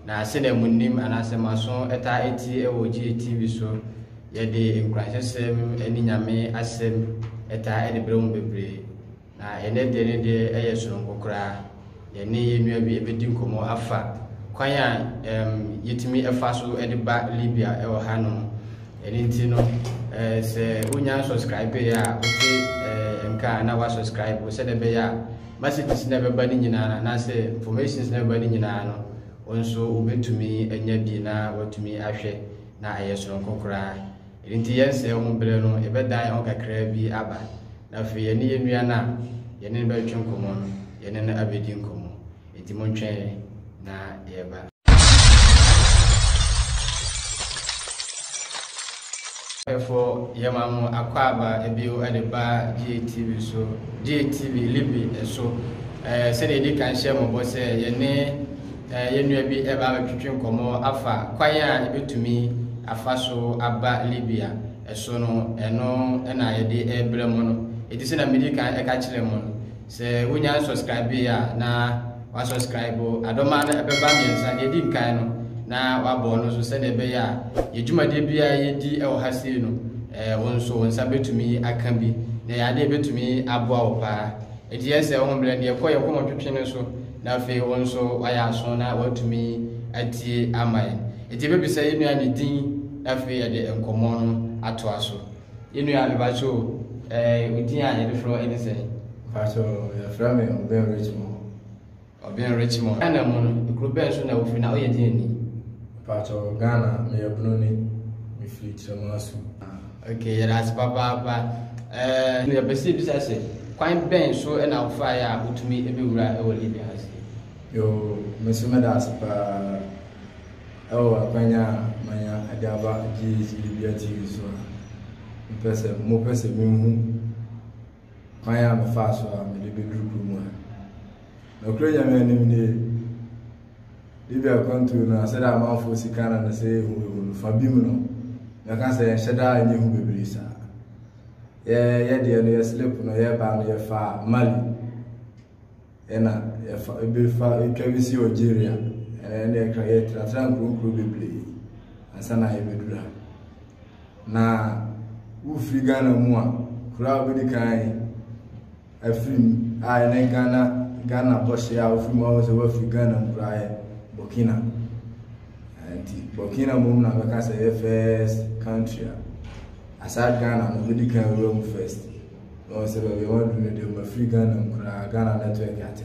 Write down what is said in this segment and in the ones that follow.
na sene munim anasemaso eta eti ewo GTV so ye de nkrahesem eni nyame asem eta ede brem bebre na ene de eye soronko kra ye ne yenua bi ebedi nkomo afa kwan a yetimi efa so ede ba Libya ewo hano eni ntino se unya subscribe ya uti nka na wa subscribe se de be ya messages na be ba ni nyina na se informations na be ba ni nyina no onso ubetumi enya bi na watumi ahwe na aye soronko kra enti yense ho bele no ebedan ho kakra bi aba na fe ye ne yenua na ye ne ba twen komo no ye ne na abedi nkomo enti mo ntwen na ye ba efo yemamu akwaba ebio adeba GTV so GTV libi so se ne di kan share mo bo se ye ne yenua bi eba twetwen komo afa kwan a ebetumi afa so aba Libya eso no eno na ye de ebre mo no edi se na medical e ka kire mo no se wonya subscribe ya na wa subscribe adoma na ebeba miensa ye di nkan no na wa bo no so se na be ya ye dwumade bia ye di e wo hase no wonso wonsa betumi aka bi na ya de betumi abo awopa edi ese ho mble ne ye ko twetwen so na fe wonso wa ya so na watumi atie amaye edi be bisa ye nua ne din afi ya de enkomo no ato aso yenua me ba cho udin a ye de fro eni se ba cho ya fra me oben Richmond ana mo no kro ben so na ofi na oye din ni ba cho Ghana me yabno ni me free tremasu okay ya das papa ne besi bisa se kwan ben so na ofa ya utumi ebewura e wo Libya hase yo me so me das pa akwanya manya adaba Libya TV so mo pese minhu maya me fa so me de be group mu na Ukraine me ni me Libya kontu na se da ma fo sikana na se hu fabim no na kan se sheda nyi hu bebiri sa ye de no ye slip no ye ba no ye fa Mali ena ye fa be fa etwabisi Algeria ene create trans group bebiri asana ye bedura na ufri Ghana mu a kura obedi kan afrim a ene Ghana boshi a ufri mu a so ufri Ghana kura ye Burkina anti Burkina mu na be ka say first country aside Ghana no obedi kan room first no se be want to do ufri Ghana kura Ghana network ate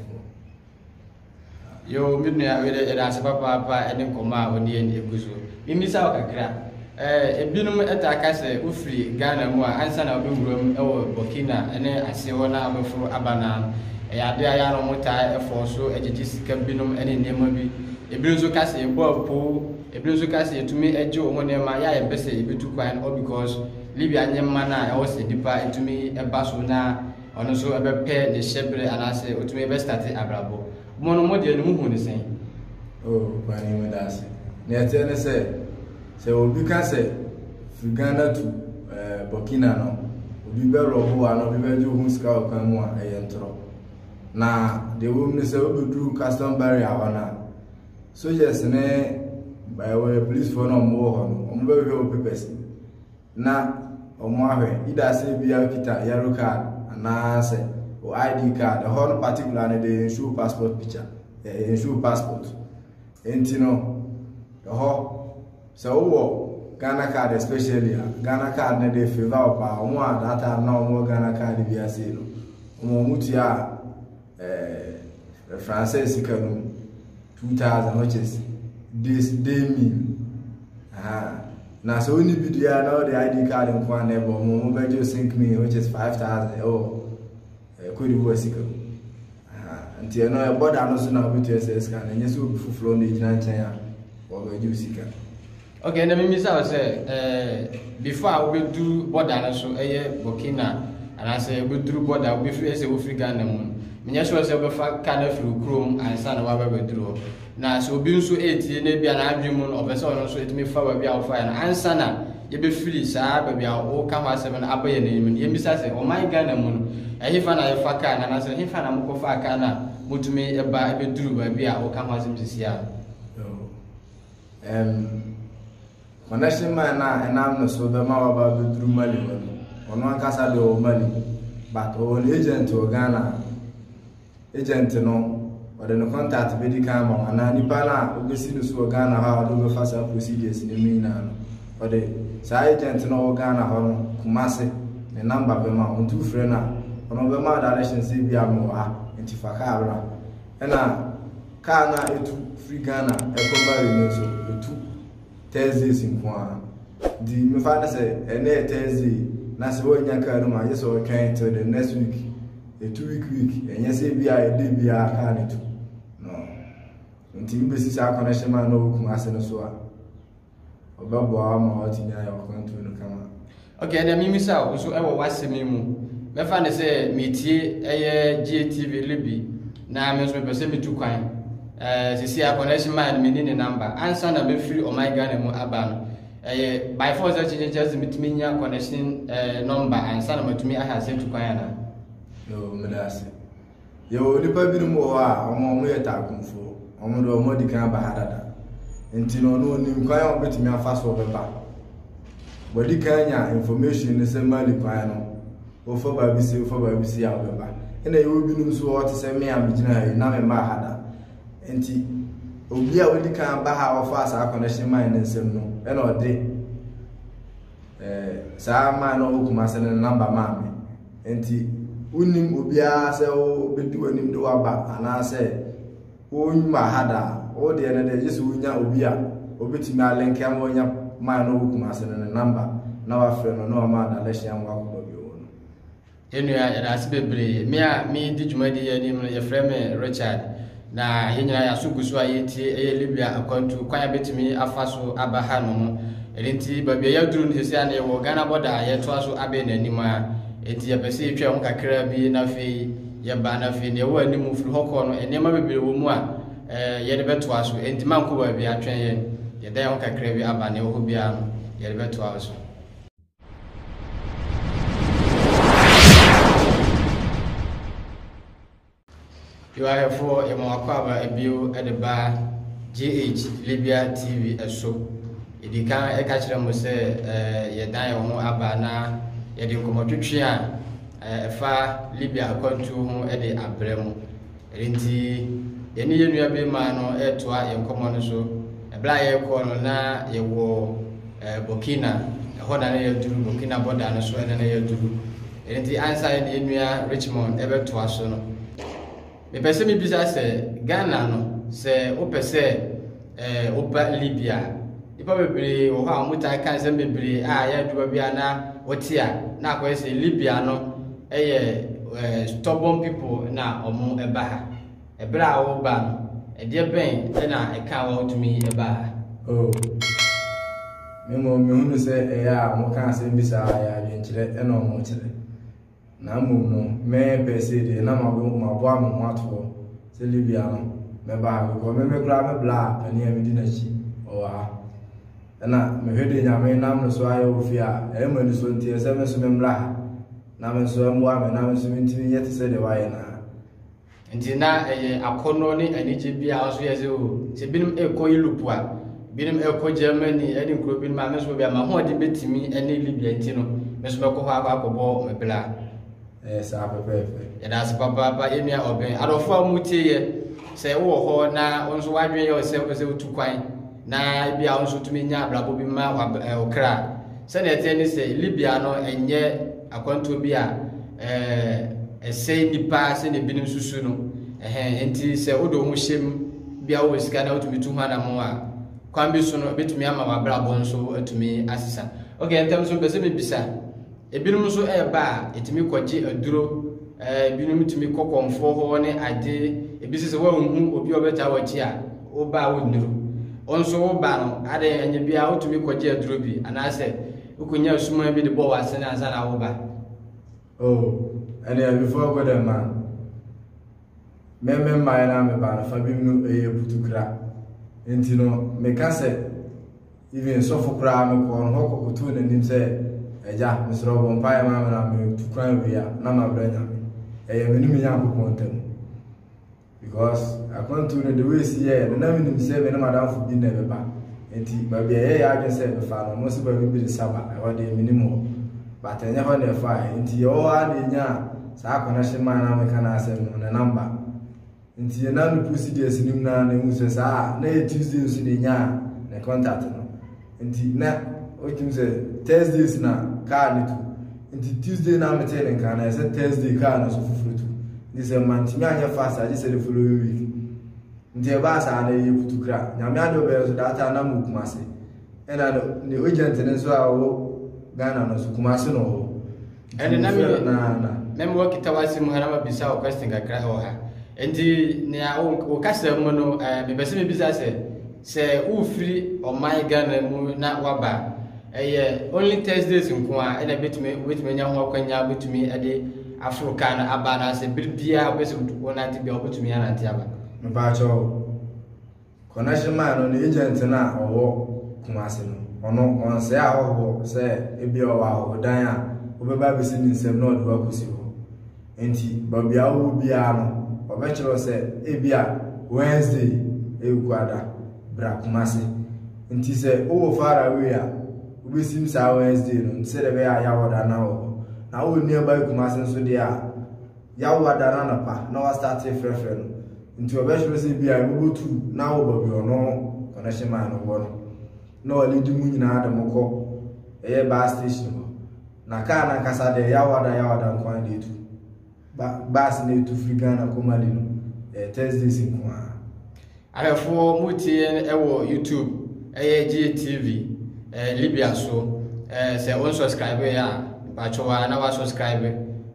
yo midna we de da se papa ene koma oni en eguzo mimisa okakra ebinum etaka se ufri Ghana mu a ansa na obewuram ewo Burkina ene ase wona abefro abana ya de aya no mota efo so ejeji sika binum ene nema bi ebinzo ka se eboapo ebinzo ka se etumi eje o monema ya ebese ebetu kwan all because Libya nyemma na ewo se dipa etumi eba so na ono so ebepe ne shebre anase otumi ebe start abrabo mono mode no hu ne sen kwani me dase ne atene se obi ka se fi Ghana to Burkina no obi be robo ano obi be jo hu ska o kan mu a ntro na de wo ne se obedu custom barrier wana soldiers ne by way police for no mo ho no mo be we papers na omo ahwe ida se bia kita yellow card na se o ID card the whole particular ne de show passport picture show passport entino the whole so Ghana card especially Ghana card ne de favor pa omo data na omo Ghana card bi ase no omo mutia français sikanu 2000 which is this day meal na so ni video na the ID card in kwa nebo omo bejo sync me which is 5000 kodi bo sikanu anti no e border no so na obitu SS kan enye so obi fufuro na ejina nchen ya wo bejo sikanu. Okay, na mimi say before I will do border na so Burkina and I say we do border we free say we free Ghana mu. Menya sure say we fa Ghana free Chrome and say na we do. Na so obi nso etie na bia na adwemu no obese ono so etimi fa ba bia wo fa na ansa na ye be free saa ba bia wo ka ho asem na abaye na nim. Ye bisa say o man Ghana mu no ehifa na ye fa ka na say ehifa na mko fa ka na mutumi eba ebe duru ba bia wo ka ho asem sisia. connection man na enam no so be ma baba be duru Mali ono ankasa de o Mali but on agent o Ghana agent no or the contact be di kan ma na nipa na obesi no so Ghana ha do be fast procedures ni mi na no or the agent no Ghana ha no Kumase the number be ma on two friend na ono be ma direction say bia mo ha entifa ka abra na ka na etu free Ghana e ko bari no so etu Thursdays in kwa di me fa na say ene Thursday na se wo nya ka no ma yeso kan till the next week a 2 week enye say bia e dey bia ka na etu no nti be si sa connection man no Kumase no so a obabo ama o tinya ya kontu no kama. Okay, na mimi sa so e wo wasemi mu me fa na say metie eye GTV Libi na me so me pese metu kwan sisi a connection man me ni ne number answer na be free o my Ghana mu aba no by force just mitimi nya connection number answer na matumi aha se tu kwan na yo me da se yo nipa bi mu ho a omo yeta akunfo omo do omo di kan ba hadada enti no no nim kwan o betimi afa so be ba body kan nya information ne se Mali kwan no o fo ba bi se a be ba ena yo bi num so o te se me am gina na me ma hada enti obi a wodi kan ba ha ofa asa connection man nsem no ena ode sa man no Kumase ne number ma me enti unim obi a se o bedu anim do aba ana se o nyuma hada o de na de jesu nya obi a obetimi alenke am onya man no Kumase ne number na wa frɛ no ma na lehia am wa ko bi wo no enua ya da se bebre me di dwumadi ya ni me ye frɛ me Richard na yenyina ya sugusu ayetie Libya akwantu kwan betimi afaso abaha no enti babia ya duru ni sese na wo Ghana border ye to aso abe nanim a enti ya pese etwa ho kakra bi na fe ye ba na fe ne wo anim furu hokɔ no enema bebre wo mu a ye de beto aso enti manko ba bi atwen ye da ho kakra bi aba ne wo bia no ye de beto aso. You are for a Mawakaba, a bill at the bar GH Libya TV so. If you can't catch them, say, ye die on Abana, ye do come to Tria, far Libya according to whom at the Abremo. Rinty, any year be man or air to a common so, a blind corner na ye war Burkina, a Hodana to Burkina Bodana, so and a do. And the answer in Richmond ever to us. Me pese mi bisa se Ghana no se o pese oba Libya ipa bebre wo ha muta kan se bebre a ya duba bia na otia na akwa se Libya no stubborn people na omo eba ha ebra wo ba no de ben na e kan wo tumi eba ha oh me hunu se ya mo kan se bisa ya nkyere na omo kyere na mum no me pese de na ma bo am ato se Libya no me ba ko me kura me bla ani am di na chi o wa na me hwede nyame nam no so ayo ofia e ma ni so ntie se me so me mla na me so mo am na me so ntimi yete se de wa ye na nti na akono ni anije bia so ye se o se binim ekọ Europe a binim ekọ Germany eni kro binim ma me so bia ma ho de betimi eni Libya nti no me so me ko ha akọbọ me bla sa pepe ya da papa emia oben adofo amutie ye se wo ho na onso wadwen ye se utukwan na bia onso tumi nya ablabo bi ma okra se na ete ni se Libya no enye akwanto bi a se nipa se ne binim susu no enti se odo ho hyem bia wo sika na otumi tu hana mo a kwan bi so no betumi ama ablabo onso atumi asisa okay entem so pese me bisa ebinum so eba etimi kwaji aduro ebinum timi kokomfo ho ne ade ebisi se wa hu obi obeta wachi a oba wonuru onso oba no ade anya bia otumi kwaji aduro bi anase ukunya suma bi de bo wase na asa na oba oh and before go there man me na me ba na fa bi mu putukra enti no me ka se even so for kra me ko no ko kutu na nim se eja misro bon pa ma na me tukran wi ya na ma bra nya me ni me nya ko pontem because I want to the way see here na me nim se me na madam fu bi na be ba enti ba bia ye ya adwen se be fa no no se ba bi de saba e ho de minimum but enye ho na fa enti yo ha de nya sa connection man na me kana asem no na number enti ye na no procedures nim na na hu se sa na Tuesday so de nya na contact no enti na o tim se Thursdays na car ni tu enti Tuesday na me tell nka na se Thursday car na so fufuru tu ni se man ti anya fast aje se the following week nti e ba sa na ye putukra nyame ado be so data na mu Kumase ena ni agent ne so a wo Ghana no so Kumase no ene na me mo kitawasi mu harama bisa o question kakra ho ha enti ne o kasa mu no be bese me bisa se u free o my Ghana mu na waba only Thursdays nko a ena betumi nya ho akwanya betumi ade Africa na aba na se bibia obese wona ti bia obetumi ya na nti aba Mbacho connection man no agent na owo Kumase no ono on se a ho se ebi o wa ho dan a obeba be sin nsem na odo akusi ho enti babia wo bia no obechiro se ebi a Wednesday ekwada bra Kumase enti se o far away a obesim sa Wednesday no se de be ya woda na wo na wo ni ba Kumase nso de a ya woda na pa na wa start frefre no nti obechiro se bia mobotu na wo babi ono connection man no wo no lead mu nyina adamko eye bus station na car na kasa de ya wada nkwan de tu bus na tu free Ghana komali no Thursdays nko a ahefo muti ewo YouTube GTV Libya so se on subscribe ya ba chowa na wa subscribe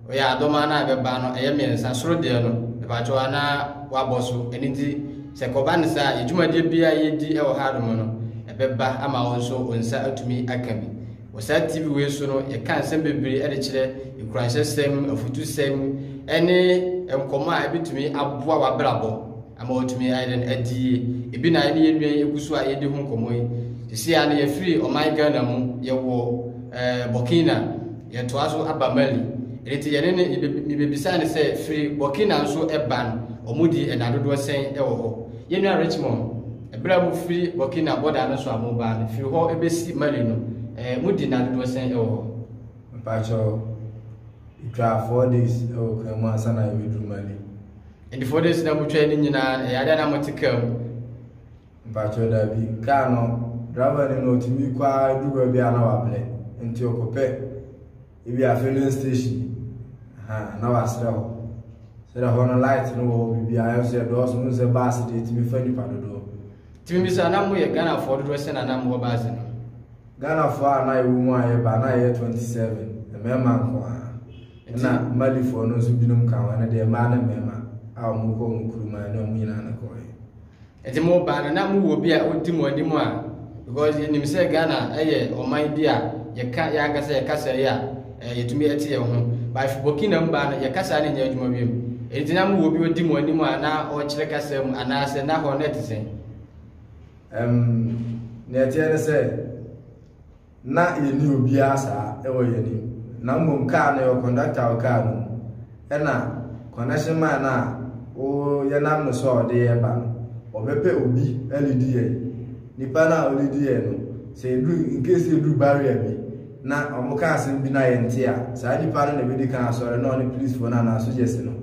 o ya adoma na be ba no miensa soro de no ba chowa na wa boso eniti se koban sa ejumade bia yedi ewo hadom no ebeba ama wonso onsa atumi akami wosa TV we so no ye kan sem bebere e de kire ekuranhye sem afutu sem ene enkoma ebitumi aboa wabrabo ama otumi aiden adie ebi na ene yenua eguso a yedi hu nkomo yi sisi ane ye free o my Ghana mu ye wo Burkina ye to aso aba Mali eliti ye ne bebisa ne se free Burkina nso eban omudi enadodo sen ewo ho yenua Richmond ebra mu free Burkina border no so amoba ne free ho ebesi Mali no mudi na do sen ewo mpacho itwa 4 days o kama sana ebidu Mali and the 4 days na mutwa ni nyina ya na motikam mpacho da bi ka no driver ni no timi kwa duba bi ana wable nti okope ibi a filling station na wasra ho sera ho no light no wo bi ayo se do so no se bus de timi fa ni padodo timi bisa na mo ye Ghana for do se na mo bus no Ghana for na ewu mu aye ba na ye 27 mema nko na Mali for no so binum kan wa na de ma na mema a mo ko nkuruma na mo nyina na ko e eti mo ba na mo wo bi a odi mo adi mo a because nim se Ghana eye oman bi a ye ka ya gasa ye kasa ya yetumi eti ye ho ba Burkina mba na ye kasa na nya adwuma bi eti na mo wo bi odi mo ani mo na o kire kasa mu ana se na ho net sen ne tiene se na yeni obi asa ewo yeni na mbom ka na yo conductor o ka no na connection man na o ye nam no so de ye ba no obepe obi LDA nipa na LDA no se du in case you do barrier bi na omuka asem bi na ye ntia sa nipa no na be di kan asore na on police for na so jese no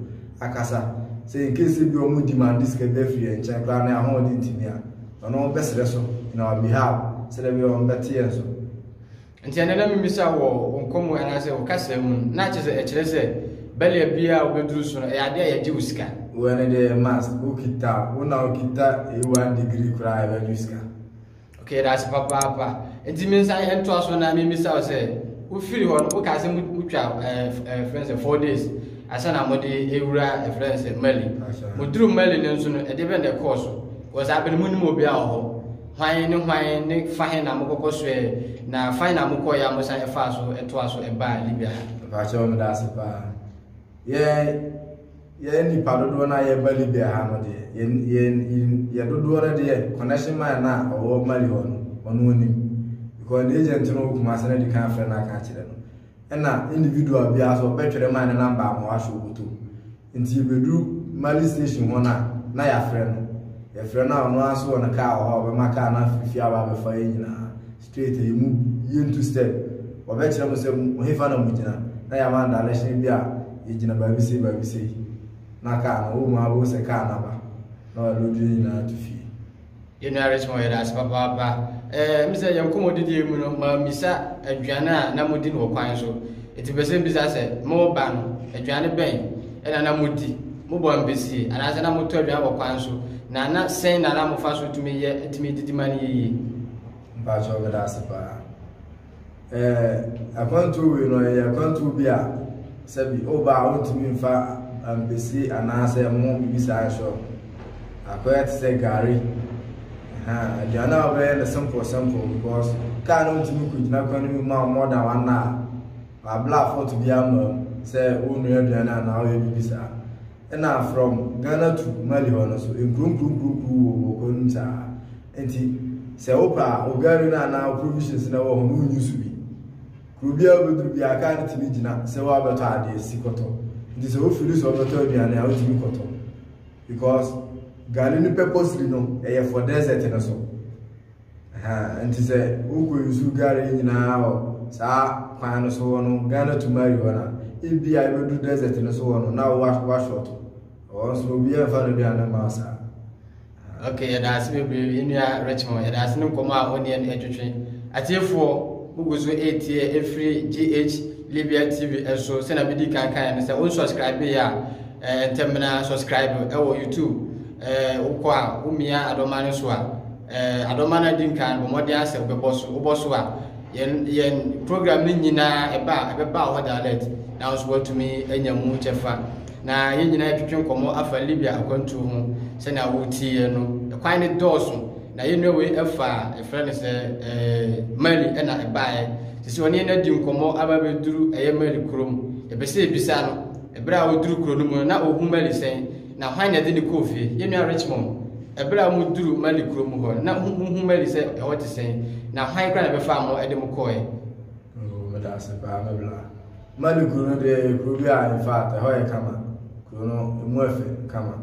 akasa se in case bi o mu demand this can be free en cha kra na ho di ntimia ono besere so na on behalf se le bi on betie so nti anana mimisa wo nkomo ana se wo kasa mu na che se e kire se belia bia obeduru so e ade ya ji usika wona de mask ukita wona ukita e 1 degree kra e ba usika okay that's papa nti minsa ento aso na mimisa wo se wo firi ho no wo kasa mu twa friends 4 days asa na mo de ewura friends Mali mo duru Mali ne nso no e de be de course wo sa be mu ni mo bia ho hwan ne fahin na mokoko so na fahin na mokọ ya mo san efa so eto aso e ba Libya ba cha o da sipa ye ni padodo na ye ba Libya ha no de ye dodo na de connection man na o Mali ho no onu ni because the agent no Kumase na di kan fa na kan kire no na individual bia so betwere man na number mo asho buto nti bedu Mali station ho na ya frɛ no ya frena no aso na car ho be maka na fifi aba be fa nyina straight e mu yentu step obe kire mo se mo hefa na mu gina na ya man direction bi a e gina ba bi sei na car no o ma bo se car na ba na lo di na to fi you know rich mo ya as papa mi se yam ko modidi mu no ma misa aduana na modi no kwan so eti be se bisa se mo ba no aduane ben na modi mo bo ambesi ana se na mo to aduane wo kwan so na sen na mo fa so tumi ye tumi didi mani yi ba cho ga da se pa akwantu we no ya akwantu bi a sabi o ba o tumi fa ambesi ana se mo bisa so akoya tse gari Jana very simple because can't could not more than 1 hour. I bluff for to be say only Diana now visa. And now from Ghana to Malihon, so in group, and say Opa, Ogarina now provisions in our home used to be. Crubia would be a kind of Timidina, so about our Sikoto. This is hopefully over 30 and out to because Galini purposely no, for desert and so. And to say, who you Gary now, sa, Pano so on, Ghana to marijuana. If be I will do desert and so on, now wash out. Or so be a father be an massa. Okay, that's maybe in your Richmond, and that's no come out on the education. At year 4, who goes to 8 year every GH Libya TV, and so send a video can say, all subscribe here and terminal subscribe or YouTube. Ukwa umia adomane so adomane dinkan bo mode ase oboso a yen program ni nyina eba ho dialect na so watumi anyamu chefa na yen nyina twetwe komo afa Libya akwantu ho se na wutie no kwan ne doso na yen we afa friend se Mali na eba sisi woni na di nkomo ababeduru eye Mali krom ebese ebisa no ebra woduru kro no mu na ohu Mali sen na hwan na de ne kofi yenu Richmond ebra mu duru Mali krom ho na hu Mali se e wote sen na hwan kra na be fa mo e de mu koe o meda se ba mebla Mali krom de probia in fact ho e kama krom mu efe kama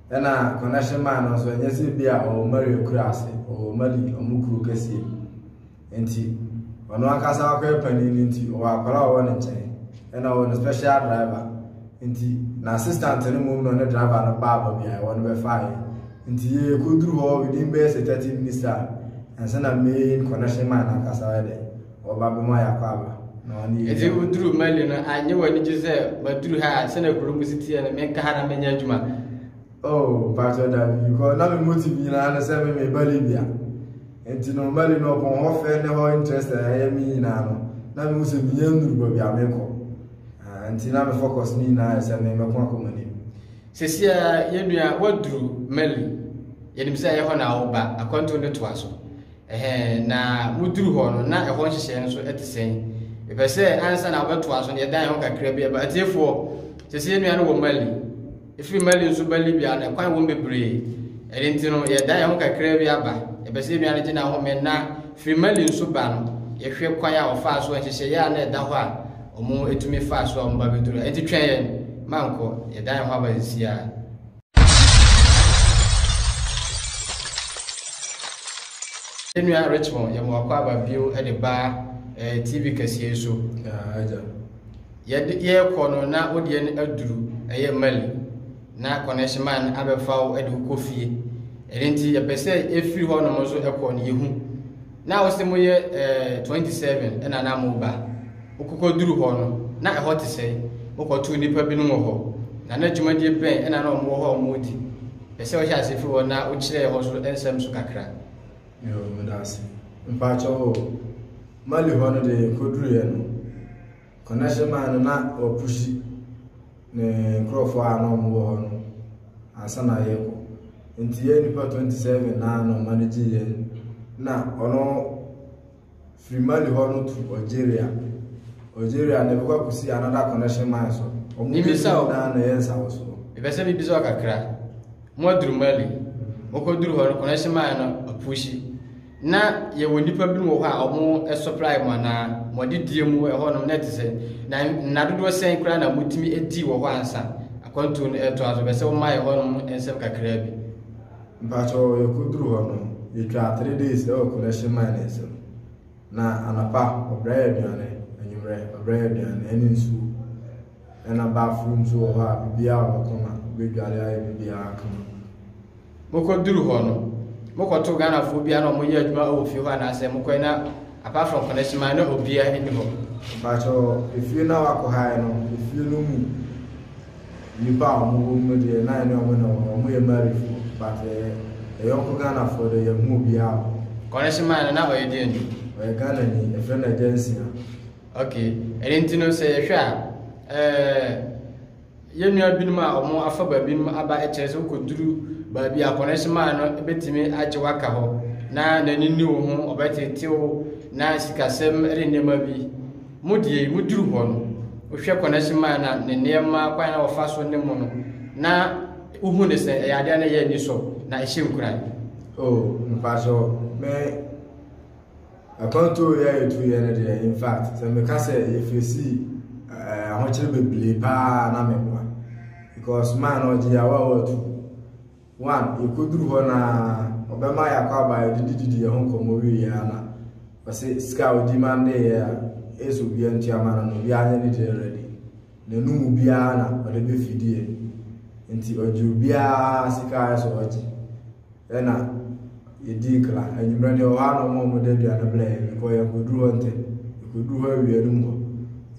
na connection man no so nyese bia o Mali kurase o Mali o mu kru kase enti ono akasa akwa pani nti o akwara o ne nchen na o special driver nti na assistant ni mo no driver no baba bia won be fire nti ye ko duru ho within be 30 minutes and sana main connection man akasa de o baba mo ya kwaba no ni eti uduru Mali no anye wani je se baduru ha sana kuru musiti na me ka hara menya adwuma oh pastor da because na me motive na say me bali bia nti no Mali no ko ho fe ne ho interest ya mi na no na me muso bi nduru bia me ko anti na me focus ni na ese me ko akomani sesia yenua waduru Mali yenim se ye ho na oba akwanto ne to aso na muduru ho no na e ho hyehye nso etisen e pese ansa na obeto aso ne dan ho kakra bia ba atiefo sesia yenua no wo Mali efi Mali nso Mali bia na kwan wo bebre enti no ye dan ho kakra bia ba e pese yenua ne gina ho me na fi Mali nso ba no ye hwe kwan a ofa aso hyehye ya na da ho a omo etumi fa so omba beduru enti twen manko ye dan ho abazisia enua Richmond ye mo akwa babio e de ba TV kasiye so aja ye kono na odie ne aduru eye Mali na connection man abefa o e de kofie enti ye pese efiri ho no mo so e kono yehu na wo se mo ye 27 na na mo ba okoko duru ho no na e hot say okoto nipa bi no ho na dwumadi ben na mo ho mo di pese wo hya se fi wo na o kire ho so ensem so kakra yo medasi mpa cho Mali ho no de koduru ye no connection man na o pushi ne crofo ano mo ho no asana ye ko enti ye nipa 27 na no manage ye na ono free Mali ho no to Algeria ne beko kusi another connection man so nimisa na na yensa wo so e bese bi biso kakra mo duru Mali mo ko duru ho connection man no apushi na ye wonipa bi wo ho a omo supply mo na mo didie mu e ho no net se na dodo sen kra na mutimi edi wo ho ansa akwantu no eto aso bese wo mai ho no ensem kakra bi mpacho yekudru hono yitwa 3 days e connection mine so na anapa obraya aduane anyumre obraya aduane eni nsu na bathroom so ha bibia okoma bedwale ayi bibia akoma mokodru hono mokoto Ghana fo bia na mo ye adwuma o fi ho na se mokɔ na apart from connection mine no obia eni ho mpacho ifie na wako ha no ifie no mu nipa mo de na ene mo ye marry but young Ghana for the movie out. Connection man na o yedi ndi. O Ghana ni a friend agency. Okay. Enti no say hwa yenu abinum a omo afa ba binum aba ekyese koduru ba bia connection man no betimi agye waka ho na nanini wo ho obetetew na sikasem renema bi mudie muduru ho no ohwe connection man na ne nema kwan na ofa so ne mu no na uhu ne se ya ade na ye ni so na ehye nkuran. Oh, mpacho me akonto ya yetu ye ne de in fact se me ka se if you see ahokire beble pa na me kwa because man oji ya wa otu one ikuduru ho na obema ya kwa ba dididi ye ho komo wi ya na base ska odi man de ya ezo bia ntiama na no bia anya ni de ready na numu bia na ode be fidie nti oju bia sika so oji ena yedikla anyumra ne o ha no mo de bia na ble ko ya koduru onte koduru ha wi anum ho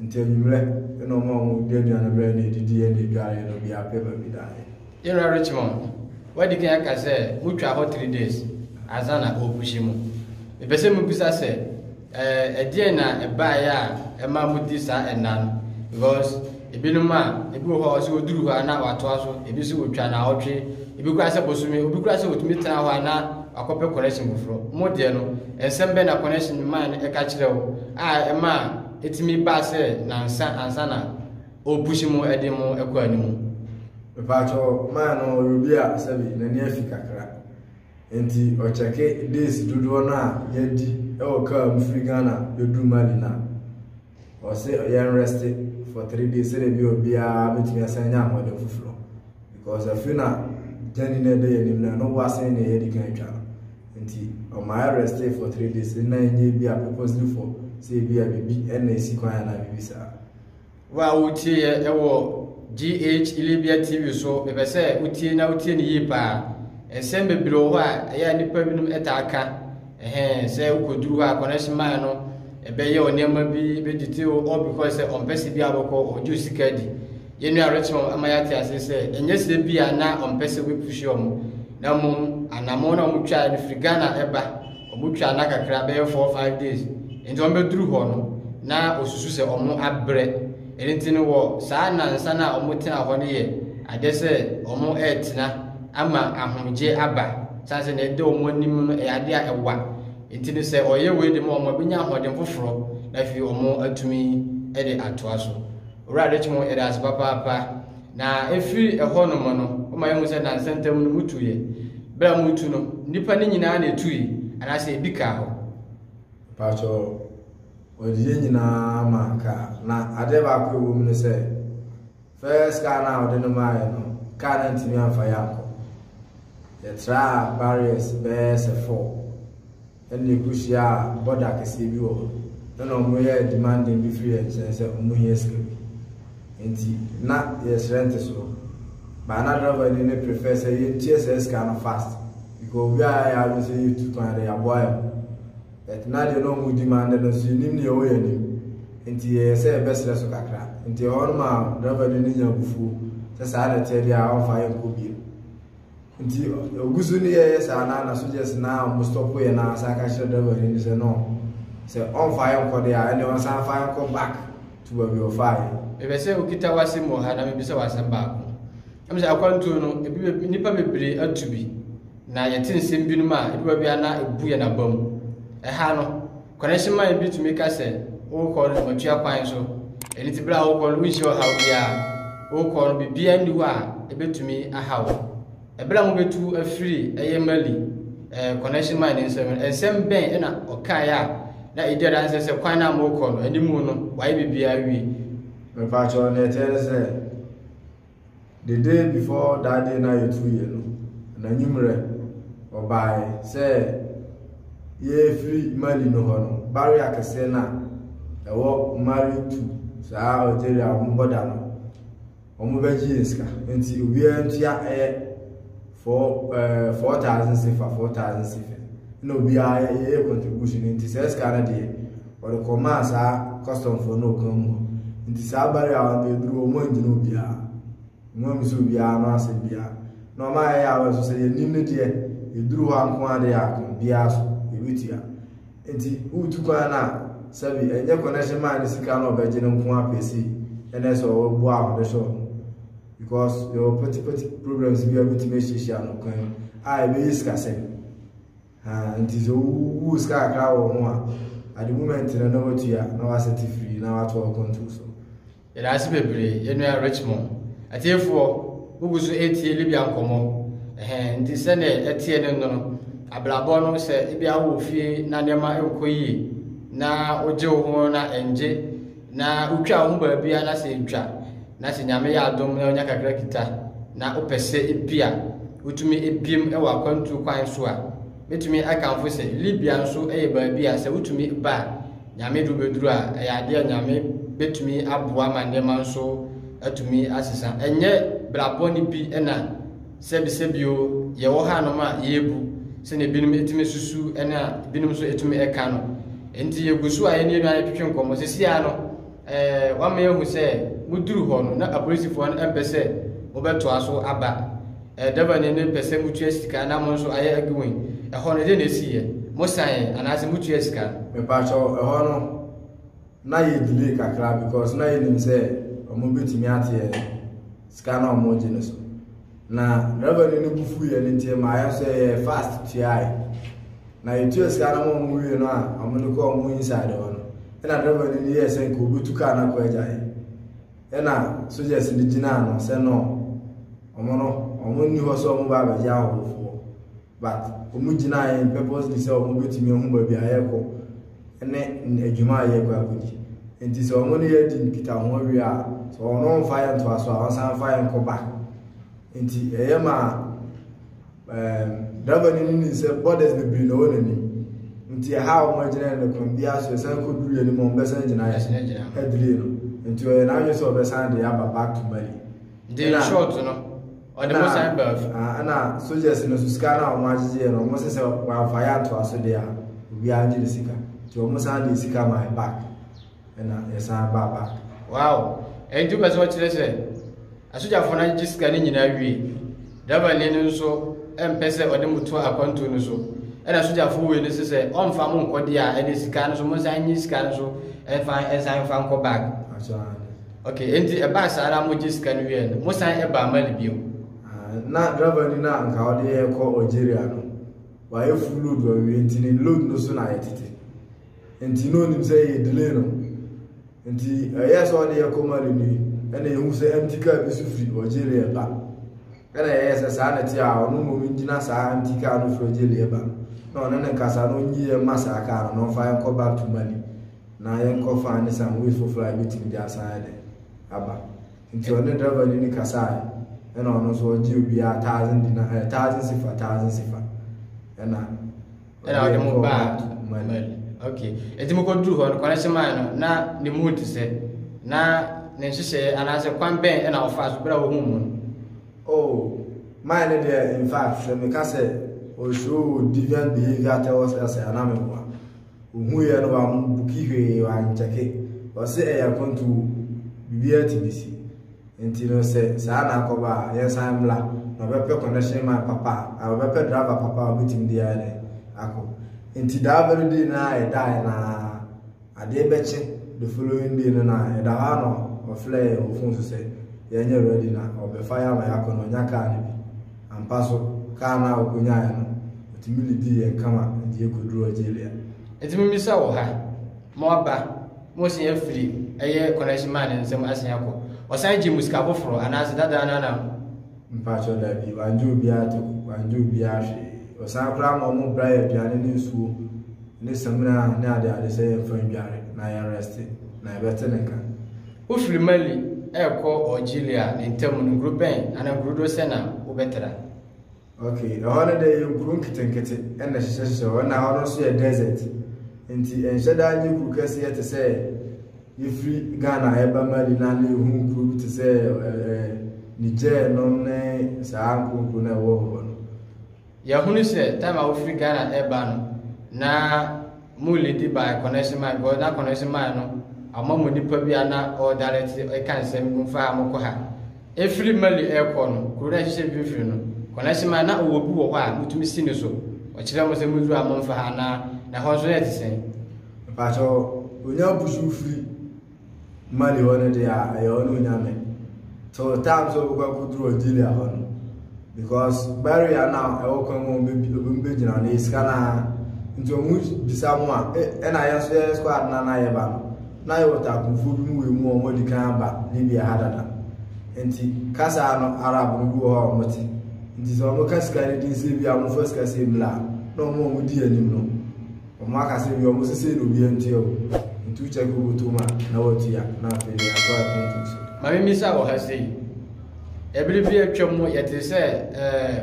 nti anyumra ena mo de bia na ble ne didi e ne bia ye no bia pe ba bi dai General Richmond wadi kan aka se mutwa ho 3 days azana opushi mu ebese mu bisa se edie na eba ya ema mudi sa enan because ebinuma ebi ho so oduru ho na wato aso ebi so otwa na otwe ebi kwa se bosumi obi kwa se otumi tena ho na akope connection bufro mo de no ensembe na connection man e ka kire wo ema etimi ba se na ansa na opushi mu ede mu ekwa animu Pacho man no bia sabi na ne afika kra enti o cheke days dudu na yedi e o ka mfri Ghana bedu mali na o se yan rest for 3 days se bi obia betimi asanya amode fufuro because afina jani na de yenim na no wase na yedi kan twa enti o ma rest for 3 days na nye bia purposely for se bia bibi na esi kwan na bibi sa wa utie e wo GH Libya TV so bebe se utie na utie ni yipa ensem bebire ho a ya nipa binum etaka se ukoduru ha connection man no ebe ye onema bi bedite o all because on pese bi aboko oju sika di yenu arechmo amayati ase se enye se bi ana on pese we push om na mum anamo na mutwa ni frigana eba omutwa na kakra be 4-5 days enti on beduru ho no na osusu se omo abre Elintini wo saa nansa na omutena ho ne ye adese omo etina ama ahomje aba sanse na de omo anim no e ade a ewa intini se oye we de mo omo benya hodem foforo na fi omo atumi e de atoa so ora de chimo e da aspa papa na efiri eho no mo no o ma yemu se nansa ntam no mutuye bra mutu no nipa ni nyina na etuyi ana se ebika ho pacho odi nyina maka na ade ba ko wo mu se first car na odi no mai no car na ntimi amfa yanko the tra barriers base 4 eni kushia border kesi bi wo no mo ye demanding be free and say mo ye skill enti na yes rent so ba na driver ni prefer say you TSS car fast because we are ya say you to kan ya boy et na de no mu demand no so nim ne o ye nim enti e say best so kakra enti on ma driver ni nya bufu se sa na te dia o fa yen ko bi enti ogusu ni ye sa na so just na mo stop ye na sa ka share driver ni se no se on fa yen ko dia and on sa fa yen ko back to where we o fa e be se okita wase mo ha na me bi se wase back am se akwantu no ebi nipa bebre atubi na yetin sem binum a ebi bia na ebu ye na bam ha no connection man bi to make us o call matua kwan so eni ti bra o call wishi o ha bia o call bi bia ndi wa ebetumi ahaw ebra mo betu afiri eye mali connection man ensem ben na okan ya na ide dan se kwan na mo call eni mu no wa bi bia wi me pa cho ne tell say the day before that day na you 2 year no na nyumre obae say ye free Mali no hono barrier kese na ewo Mali 2 saa Algeria omboda no omo beji eska enti obi antua 4,000 sifa 4,000 sifa no obi ye contribution enti say eska na de or command saa custom for no come enti saa barrier wa be duru omo njina obi a mo mi so obi a no ase bia no ma ya wa so say nim ne de eduru ha nko ade ya bia so ebitia enti utu kwa na sabi enye connection man sika na obeje ne nko apesi ene so obo a de so because your petty problems be able to make sure no kan I be iska se enti so u ska kra wo ho a at the moment na no watu ya na wa set free na wa to control so ila asi bebre yenu ya Richmond atiefo ugusu etie libya nkomo ndi se ne etie ne no ablabo no se ibia wo fie na nema enkoyi na oje ho na enje na utwa ho ba bia na se ntwa na se nyame ya adom na onya kakra kita na opese ebia utumi ebiem e wa kwantu kwan so a betumi akanfo se libya nso eye ba bia se utumi ba nyame du beduru a ya de nyame betumi aboa ma nema nso atumi asesa enye blabo ni bi ena sebio ye wo ha no ma yebu se ne binum etime susu ena binum so etime eka no enti yegusu a ye ne nwa twetwe nkomo se sia no wa me hu se muduru ho no na apolisifo no empese obeto aso aba daba ne ne pese mutu asika na mo so aye agwen ho no de na siye mo san anase mutu asika me pa cho ho no na ye delay kakra because na ye nim se omo betimi ate sika na omo je no so na revenue no bufu ye ntie ma ya say fast ti na yetu sika na mo muye no a omo ko omo inside ono na revenue ni ye say ko butuka na ko eja na soldiers ni gina no say no omo ni ho so omo ba ba ja ho fo but omo gina ye purpose ni say omo betimi hu ba bia ye ko ene adwuma ye ko akodi enti so omo ni ye di kita ho wi a so ono fire to aso a san fire ko back enti eyema revenue ni say borders be bring no ni enti how much na the kombia so san ko duru ni mo be san gina ya headlay no enti o na so be san de aba back to Mali de short no o de mo san ba ana soldiers no so ska na o ma jije no mo se wa fire to aso de a obi a ji sika ti o mo san de sika my back na esa back wow enti ba so chire se asuja fona jisika ni nyina wi daba le ni so empese ode mutu akonto ni so ena asuja fo we ni se onfa mo nkode a ene sika no so mo san nyi sika no so ensan fa nko bag okay enti e ba sara mo jisika ni wi mo san e ba Mali bio na driver ni na nka ode e ko Algeria no wa e full load wa wi enti ni load no so na yetete enti no nim say e delay no enti yes ode e ko Mali ni ene hu se empty car be so free Algeria ba ene yes sa na ti a onu mo ngina sa empty car no free Algeria ba no na nka sa no nyi e masa car no fa en ko back to Mali na yen ko fa ni sam we for fly meeting dia side aba nti one driver ni kasa ene ono so ji obi a 1000 sifa ena ode mo ba Mali okay enti mo ko duru ho no connection man no na ni mood se na ne nhye anase kwan ben na ofa so bra wo hu mu oh mine there in fact me ka say o show deviant behavior tells us aname kwa hu ye no ba buki hwe wa ncheke o se e ya kontu bibia tbc enti no se sa na akoba ye san bla no be pe connection man papa a be pe driver papa o bitim dia le ako enti da very day na e die na ade beche the following day na e da ha no o fly o fun so say ye nya ready na o be fire ma yakono nya ka ni bi ampaso ka na o kunya ya no otimili di ye kama die koduru Algeria etimi mi sa wo ha mo aba mo se ye free eye connection man nsem asen yako o san ji musika boforo anase dada na mpacho da bi wanju bi a hwe o san kra mo bra ya piane ni nsuo ni samina na ade say fa biare na ya rest na bete nka o free Mali e ko Algeria ni ntem no group ben ana grudo sena o betra Okay, the holiday you grunk it and the session, and I don't see a desert. And Shada, you could see to say, you free Ghana, Ebamadi, Nani, whom prove to say, Niger, non, Sanku, Kuna, war. Yahuni said, time I will free Ghana, Eban, na Mulity by connection my God, not connection my. A mom with the Pabiana or directly, I can't say Mufa. Every Mali aircon, could I say Buffino? Connection my not will be a while to Miss Siniso, which I was a move among for Hana, the horse to say. But we know push you free. Mali one day, I own Yame. So times over go through a dealer on because Barry are now I will come home be on his scanner into which the someone and I answer squad Nana. Na yo ta kunfu bi mu emu omodi kan ba Libya hadada enti kasa no Arab no go ho omoti enti so mo kasika ni din se bi am first kasa mla no mo di anim no o ma kasa bi o mo se no bi enti o enti check go to ma na wotia na fe ni akwa context ma mi misa wo ha sei ebiri bi atwam mo yete se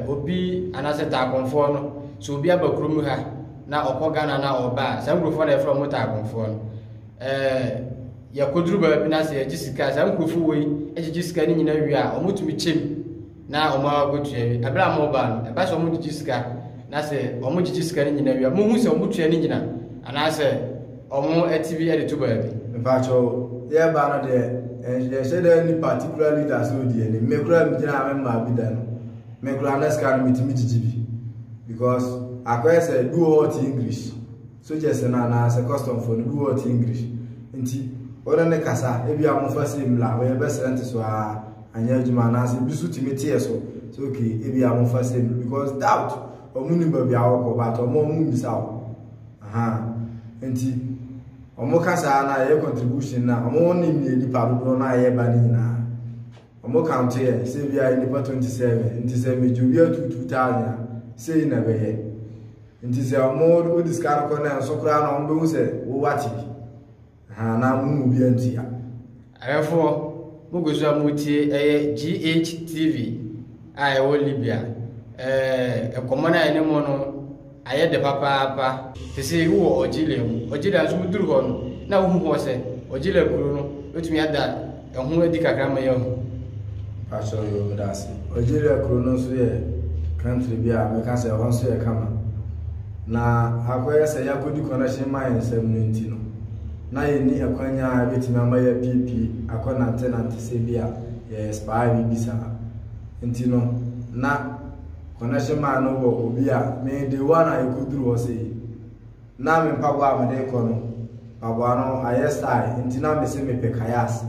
obi anase ta konfo no so obi abakrum ha na okoga na oba sa ngrofo na efro mo ta konfo no ya koduru ba bi na se ya jisika sa nkrofo wei jisika ni nyina wi a omutumi chem na oma gotuawi abra mo ba no e ba so omu jisika na se omu jisika ni nyina wi a mo hu se omutua ni nyina ana se omu atibi e de to ba bi ba cho ya ba no de ya se de ni particular leaders no de ni mekura mi jina amemma bi da no mekura na ska no mitimi jijibi because akwa se do what English so just na as a custom for do what English nti ora ne kasa e bia mo fa se mla we be sent so a anya adwuma na se bisu timeti so okay e bia mo fa se because doubt omuni ba bia wo ba to mo mu bisa wo aha nti omo kasa na ye contribution na omo ni mi di pa do na ye ba ni na omo count here se bia ni pa 27 nti se me jubia 2000 se na be ye nti se omo o discard ko na so kra na omo se wo wati ha na mu bi antia ayefo mugozu amutie GHTV ai wo Libya ekomona ene mo no aye de papa te se wo ojile azu muduru ho no na wo hu ho se ojile kuru no otumi ada ehun edi kakra ma ye ho pastor yo dasi ojile kuru no so ye country bia me ka se ho so ye kama na akoya se yakodi connection mine 70 no na ye ni akwanya betimi amaya PP akona tenant se bia ye spy bibisa ntino na connection man no wo obi a me de one I kuduru wo se na me pagwa me de ko no pagwa no ayestai ntina me se me pekayas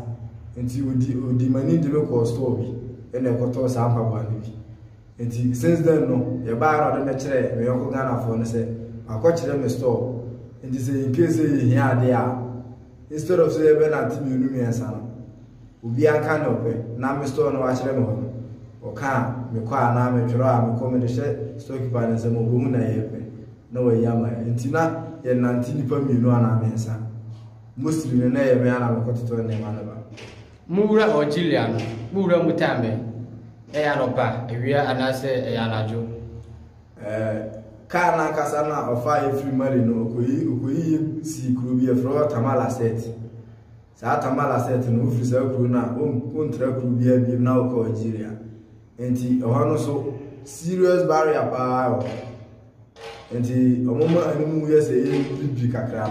nti odi mani de me ko store bi ene ko to sa pagwa ni bi nti since then no ye ba ra de me kire me yoko Ghana fo no se akọ me store nti se in case ye hia de a instead of say be na timi unu me ansa no obi aka no pe na me store no wa kire me ho oka me kwa na me twero a me ko me de hye storekeeper na se mo bo mu na ye pe na wa yama ntina ye nanti nipa mienu ana me ansa muslim na ye me ana me ko toto ne ma na ba muwura ojilia no muwura mutambe ya no pa ewia anase ya najo kana kasana ofa every mali no okoyi si kuru bi efro tamala set sa tamala set no ofri sa kuru na on tra kuru bi na oko Nigeria enti ohano so serious barrier pa enti omoma animu yese bibi kakra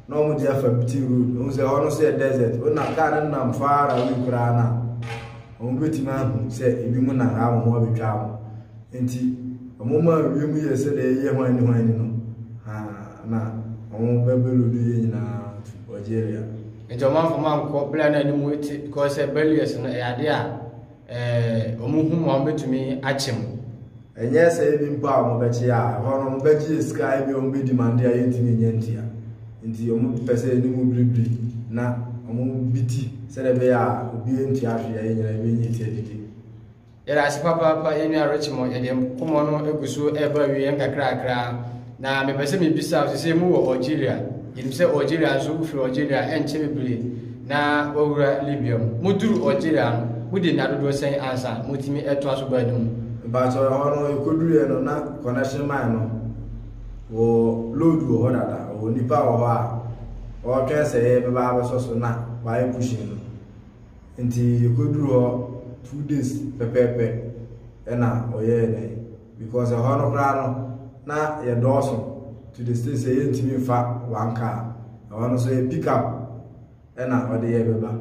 no mo dia fa biti road on se ohano so desert on na kana na mfara wi kura na on beti ma hu se ebi mu na ha mo betwa enti omoma wi mu yese de ye hwan ni no ha na on bebelu du ye nyina Nigeria Njoma foma ko plan na ni mu eti ko se barriers no e ade a omuhu mo betumi achim enye se bi mpa mo bechi a hono mo bechi sky bi o be demand ya yentimi nyentia nti omu pese ni mu bribri na omu biti se de be ya obi enti ahwe ya nyina be nyeti adidi era asipapa yeni arechimo yede komo no egusu eba wi en kakra na me pese me bisa se mu wo Algeria yim se Algeria zo ufri Algeria enche bibiri na wawura Libya muduru Algeria mudi na dodo sen ansa mutimi eto aso ba num but you could do not connection man or load or nipa or can say Baba so not by pushing until you could do 2 days pepe and now or yeah because a honor crown now your Dawson to the state say to me fat 1 car. I want to say pick up and now or the Baba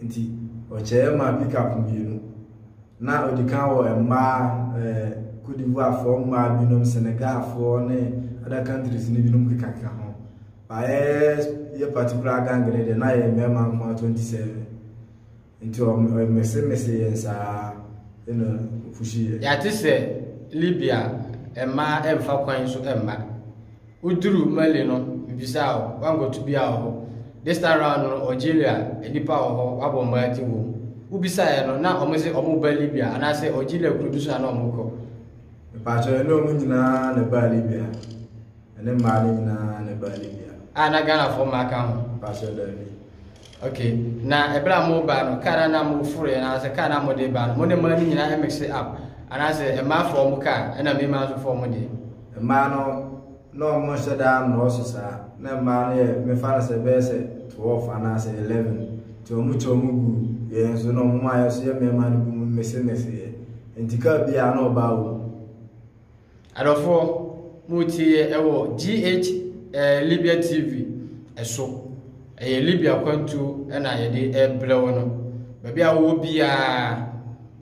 until or chairman pick up me. Now the car and ma could you work for my binum Senegal for other countries in the binum Kaka home. By a particular gang and I am member 27 into a messy and pushy. Yet is Libya and ma and Falcon so Emma. Udru Melino, Bissau, one go to be our this time around Algeria, any power of our mighty womb. Ubisa no na omo se omo ba Libya and I say Algeria producer na omo ko. But no munina na ba Libya. And mali na ba Libya. Na Ghana for my account. Okay. Na ebra mo ba no kara na mo fure na say kara mo de ba no. Mo ne mali nyina mix it up. And I say e ma for mo ka na me ma so for mo de. E ma no mo se da no so sa. Na ma ne me fa na se be se 12 and I say 11. To mugu yes no my so me man messy entika bia no ba wo adofo muti ewo GH Libya TV eso Libya kwantu na ye de ebrewo no bia wo bia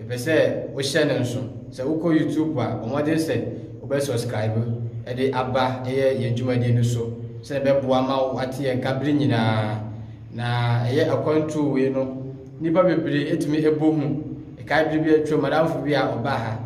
be se wo share nso se wo ko YouTube a omode se wo be subscribe e de aba ye dwumade no so se be boa ma wo ate en kabri nyina na eye akwantu we no nipa bebre etimi ebohu e kai bibia atwa madamfo bia oba ha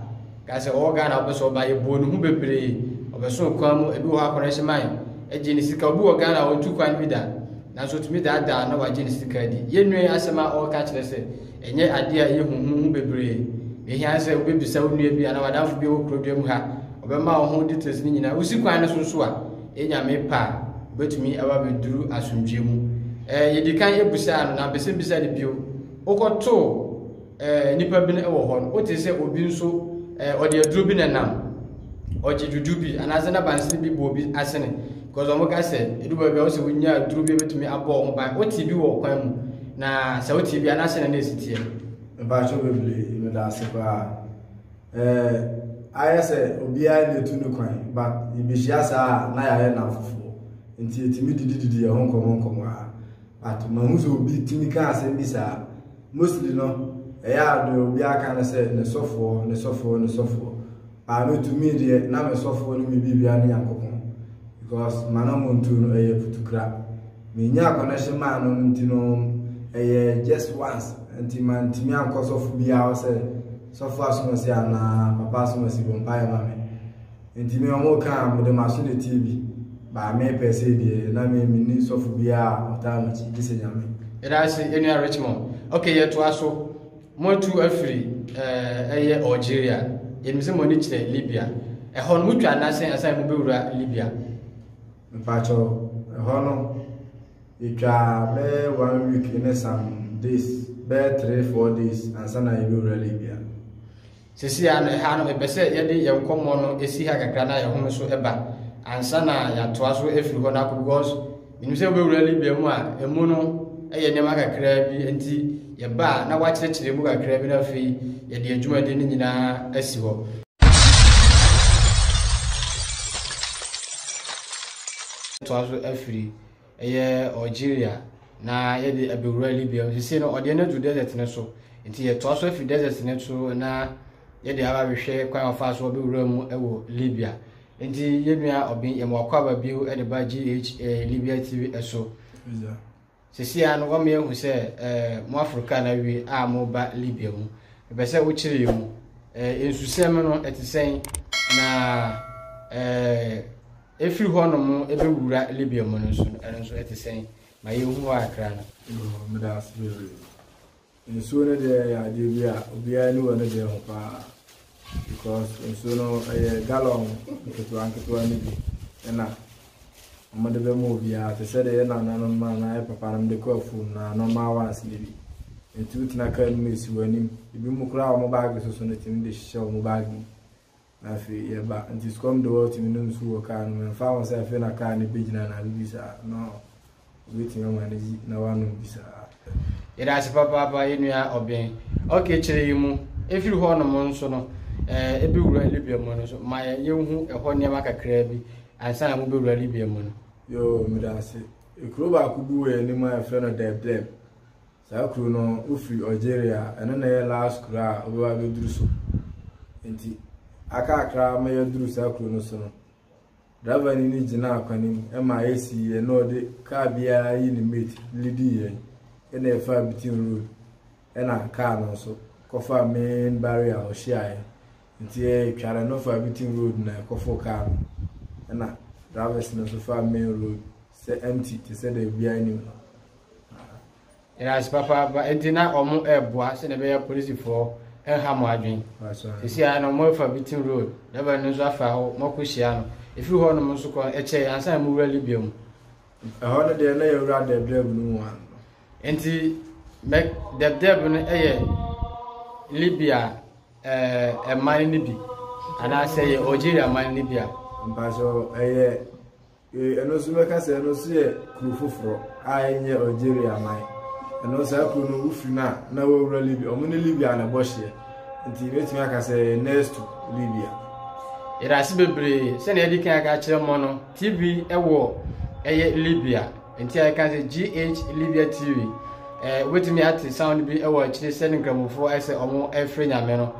ka se o ga na obeso oba ye bonu hu bebre obeso kwan mu ebi ho akonese man eje ni sika obi o ga na o tu kwan bi da na so tumi da na waje ni sika di yenue asema o ka kire se enye ade a ye hu bebre e hia se obebisa onua bi na madamfo bi o krodua mu ha obema o ho details ni nyina usi kwan ne so a enya me pa betumi aba beduru asundwe mu yedikan ebusa no na bese bisa de bio okoto nipa bi na ewo ho no ote se obi nso ode aduro bi na nam oje dudu bi anaze na banse bi bo bi asene because omo ka se eduba bi o se wonya aduro bi betumi abo o ban oti bi wo kwan mu na se oti bi anase na esitie ba cho beble me da se ba ayese obi a na etu no kwan but ibihia sa na ya na fufu nti etimi dididi ya honkomo a at mahuzo obi timi ka asem bisa mostly no ya do obi aka na se ne sofo pa me to me de na me sofo no me bibia na yakopon because manamuntu no putukra me nya connection man no ntino just once anti man timi anko sofo bia o se sofo aso se ana papa aso se bompa ya mame nti me omo ka mo de maso de TV ba me pese de na me ni sofo bia otano chi dise nyame erase enu Richmond okay yeto aso motu afiri Algeria yenmise moni chire Libya ho no mutwa na sen asan mo bewura Libya mpacho ho no itwa be 1 week in some days be 3-4 days ansana ye bewura Libya sisi an ha no be se ye de yenkomo no esi ha kakra na ye ho so eba ansana ya to aso afiri ho na because yenmise bewura Libya mu a emu no eye nema kakra bi enti ye ba na wa kyerɛkyerɛ mu kakra bi na fi ye de adwuma de ni nyina asi ho to aso afiri eye Algeria na ye de abewura Libya sisi no ode na du desert ne so enti ye to aso afiri desert ne so na ye de aba hwehwɛ kwan afa so abewura mu ewo Libya enti ye nua obi ye mo akwa ba biu e de ba GH Libya TV eso sisi an wo me hu se mo Africa na wi a mo ba Libya mu be se wo kire mu ensusem no etisen na efiri ho no mo ebe wura Libya mu no so enso etisen ma ye hu akra na me da asbiri enso ne de ya de bia obi ani wo ne de ho pa because enso no gallon keto ani bi na Madame Movia, the said, no, papa, and the coffin, no, my one's living. nti utina ka no esi wanim ebi mu kura o mo bag so no timi de hye o mo bag na fe ye ba nti skom de wo timi no nsu wo ka no fa won say fe na ka ne bejina na bibisa no waiting on manage na wanu bisa ira se papa yenua oben okay kire yimu efiri ho no mo nso no ebi wura libia mo no so ma yehu eho niam akakra bi ansa na mo be wura libia mo no yo midase ekro ba ku bi we ni ma fe no deb sa kru no ufri Algeria ene na ye last kra obi wa be duru so enti aka kra ma ye duru sa kru no so no driver ni jina akwani e ma esi e no de car bia yi ni mate lidi ye e na fa bitin road e na car no so ko fa main barrier o share nti e tware no fa bitin road na ko fo car e na drivers no so fa main road se empty te se de bia ni ira se papa ba entina omo eboa se na be ya police for e ha mo adwen esi ya no mo fa bitin road driver no so afa ho mo ko hia no if you want to go eche ansa mu wura libia mu ho no de na ye wura deb no wan enti mek deb no eye Libya e man ni bi ana say Algeria man Libya mpaso eye eno su meka se eno su ye kru foforo ayenye Algeria man eno sa kru no ufi na wo wura Libya o mu ni Libya na bohye enti wetin aka say next to Libya irasi bebre se na edi kan aka kire mo no TV ewo eye Libya enti aka say GH Libya TV wetimi ati sound bi ewo kire se nkramofo ese omo efre nyame no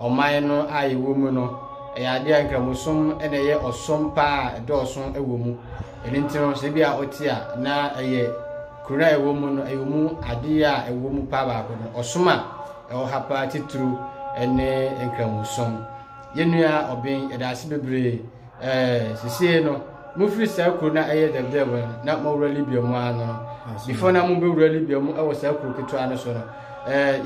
oman no ayi wo mu no ya de nkramosom ene ye osom pa edoson ewo mu enti no se bia otia na eye kura ewo mu no ewo mu ade a ewo mu pa ba ko no osoma ewo hapa titru ene nkramosom yenua oben edase bebre sisi no mu free circle na eye deb na mo wura Libya mu ano before na mu be wura Libya mu ewo circle keto ano so no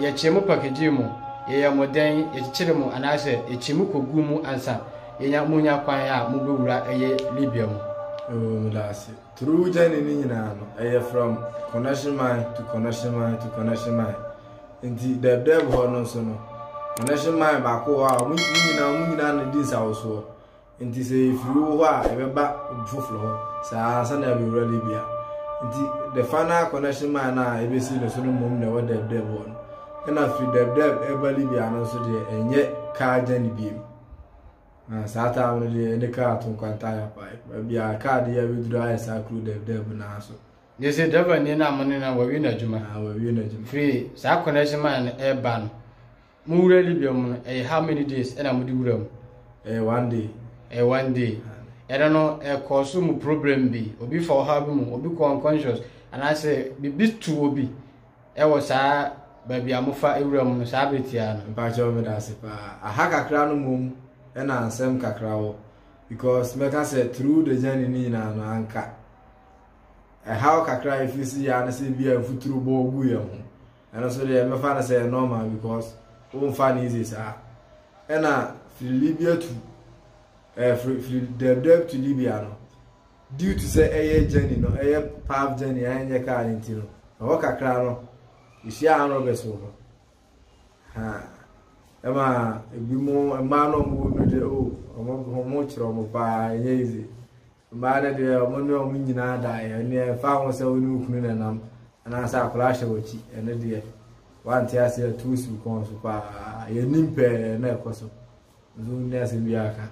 ye chemu package mu ye ya moden ye chire mu anase ye chemu kogu mu ansa ye nya mu nya kwan ya mu be wura eye Libya mu midase through journey ni nyina no eye from connection mine to connection mine to connection mine enti deb ho no so no connection mine ba ko wa mu nyina na di sa so enti se ifuru ho a e be ba fufuro ho sa na be wura Libya enti the final connection mine na e be si no so no mum na wa deb ho no na free deb e ba Libya no so de enye ka jani bi na sa ta no de ne ka to kwanta ya pa bia ka de ya be duru ai sa kru deb na so ye se driver ni na money na wa wi na juma wa wi na juma free sa connection mine e ba no mu wura Libya mu how many days na mu di wura mu 1 day 1 day era no cause mu problem bi obi for ha bi mu obi unconscious and I say bi tu obi wo sa ba bia mu fa ewura mu sa betia no ba jo me da se pa aha kakra no mum na ansem kakra wo because meka say through the journey ni na no anka how kakra if you see ya na say bia futuru bo ogu ye ho and so dey me fa na say normal because won fa ni easy sa na from Libya to from deb to Libya no due to say air journey no air path journey anya ka anti no o kakra no isi an be so ha ema ebi mo ma no mo no de o mo chiro mo pa enye easy ma na de mo no mo nyina da ya ne fa ho se woni kunu na nam ana sa clash wochi ene de wanti ase tu su kon su pa ye nimpe na ekoso zo ne ase biaka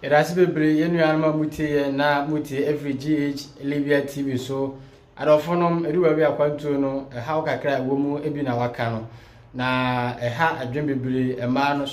irasi bebre yenua ma mutie na mutie every GH Libya TV so adofonom eduwa bi akwantu no how kakra wo mu ebi na waka no na ha adwen bebre ma no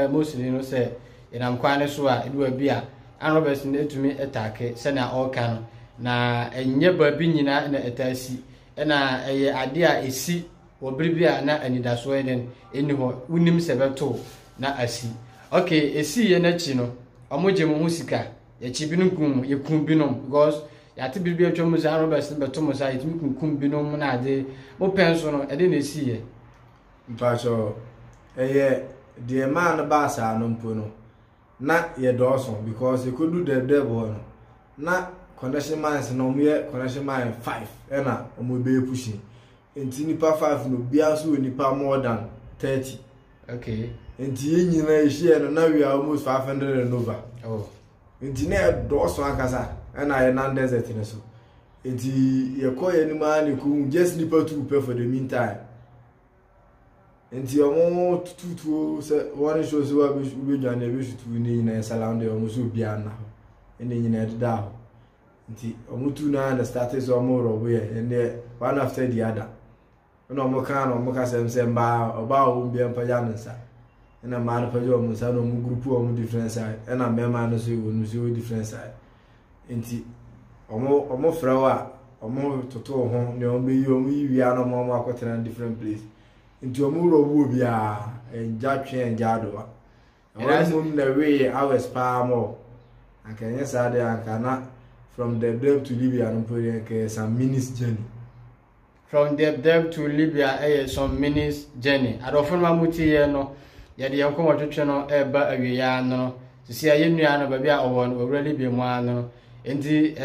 mostly no se inam kwane so a eduwa bi a anobes na etumi etake se na all no na enye ba bi nyina na etasi na eye ade a esi obiribia na anidaso eden eni ho unim sebeto na asi okay esi ye na chi no omoje mu husika ya chi binu kum ye kum binom because ya te biribia twom za Robert beto mo sa yetumi kum binom na ade mo penso no ede na esi ye mpacho eye de man ba sa no mpo no na ye doso because e kodu deb ho no na connection mines no me connection mine 5 na omo be pushing enti nipa 5 no bia so nipa more than 30. Okay. Enti yenyina share no now we are almost 500 and over. Oh. Enti na do so akasa na ye nan desert ne so. Enti ye call ye ni man ku just nipa 2 pay for the meantime. Enti omo tutu se one show so wa be dwane be shutu ni na salon de omo so bia na ho. Ene nyina da ho. Enti omo tu na the status omo robo ye and one after the other. No omo kan omo ka sem ba oba o bia mpaja nsa. Na man paja omo sa no omo group omo different side. Na mema no so wo different side. Enti omo frawa omo toto ho ne omo yi omo yi no omo akotena different place. Into a muro bia and Jatri and Jadua. And I moon the way I was more. I can yes, I cannot from the Deb to Libya and put in some minutes journey. From Deb to Libya, some minutes journey. I don't my muti no, yet the uncle to channel eba a no. To see a union baby or one will really be one. And the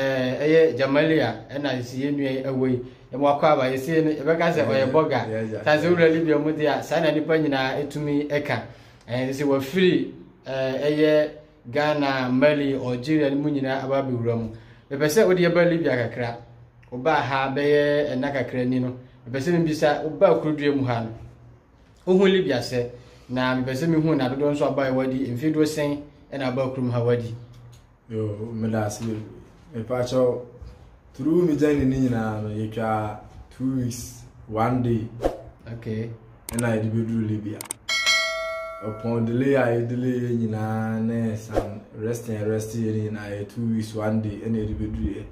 Jamalia, and I see you away. And walk over, you see, if I can say, or a bogger, that's really be a mudia, sign any penina to me, Eka. And they were free a year Ghana, Mali, or Jiria and Munina about the room. The person would be a Bolivia crap, or Baha, Bayer, and Naka Crenino. The person beside Uba could dream Muhan. Who will Libya said, now, the person who I don't so by Wadi in Fido saying, and about Krum Hawadi. Yo, Melasi, a patch of. Through me joining Nina, you can 2 weeks, 1 day. Okay. And I did Libya. Upon delay, I delay in some resting in 2 weeks, 1 day, and I did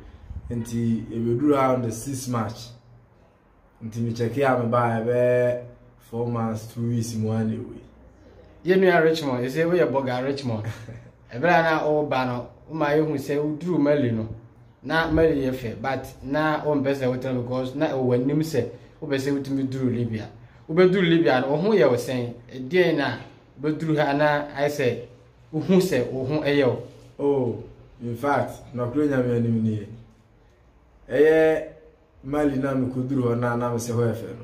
until we drew around the 6th March. Until me check out my by 4 months, 2 weeks in 1 day. You know, Richmond, you say we are Boga Richmond. A brana old banner, my who say, who drew Melino. Na Mary Efe, but na on best hotel because na when him say, Ubese with me do Libya. Ube do Libya, or who you were saying, a dear na, but through Hana, I say, who say, or who ayo. Oh, in fact, no Korean enemy. Eh, Mali Nam could do na Nam se Hefe.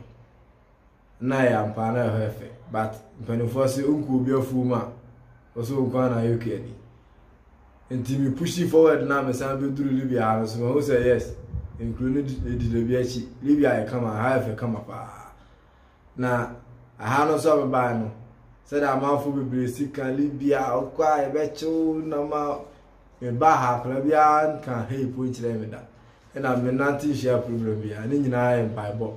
Na am Pana Hefe, but Penfosi uncle be a fuma, or so Gana UK. Until we push it forward now, Messambe through Libya, so who say yes, including the Libya, Libya, come and have a come up. Now, I have no sort of banner. Said I'm out for basic Libya, or quiet, bet you no more. In Baha, Calabian can help which them that. And I'm a nanty share problem here, and in I am by Bob,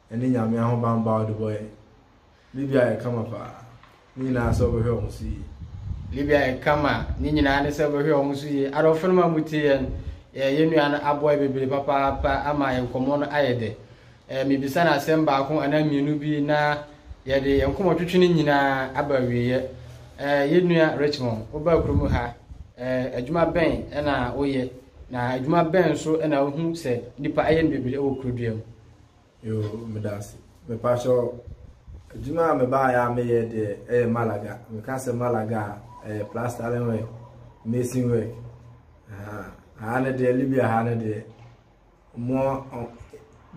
and in your man bound the boy. Libya, come up. Nina, so we home see. Libya kama ni nyina ne se bo hwe omuso yi adofo ma mutie ye nuan aboy bebele papa ama enkomo no ayede mi bisa na asem ba ko ana mienu bi na ye de enkomo twetwe nyina abawiye ye nua Richmond oba kurumu ha adwuma ben na oye na adwuma ben so na hu se nipa aye bebele o kuruduam yo medasi me pacho adwuma me ba ya me ye de Malaga me ka se Malaga plastering work, mason work. Hana de Libya, Hana de more